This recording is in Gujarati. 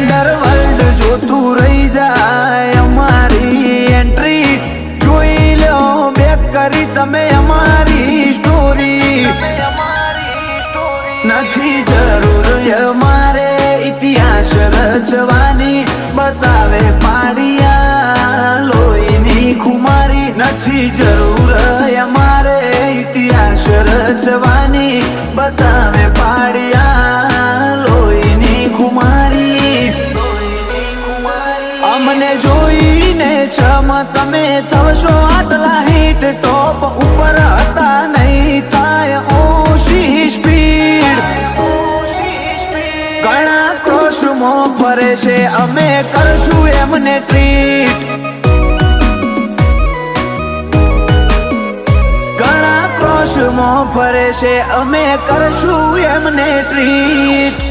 અંડરવર્લ્ડ જોતું રહી જાય અમારી એન્ટ્રી જોઈ લો બેક કરી તમે અમારી સ્ટોરી નથી જરૂર અમારે ઇતિહાસ રચવાની બતાવે પાડિયા લોહીની ખુમારી નથી જરૂર અમારે ઇતિહાસ રચવાની બતાવે પાડિયા લોહીની ખુમારી અમને જોઈને છમ તમે થશો આટલા હિટ ટોપ ઉપર હતા નહીં થાય ઓછી સ્પીડ ઘણા ક્રોશમાં ફરે છે અમે કરશું એમને ટ્રીટ ઘણા ક્રોશમાં ફરે છે અમે કરશું એમને ટ્રીટ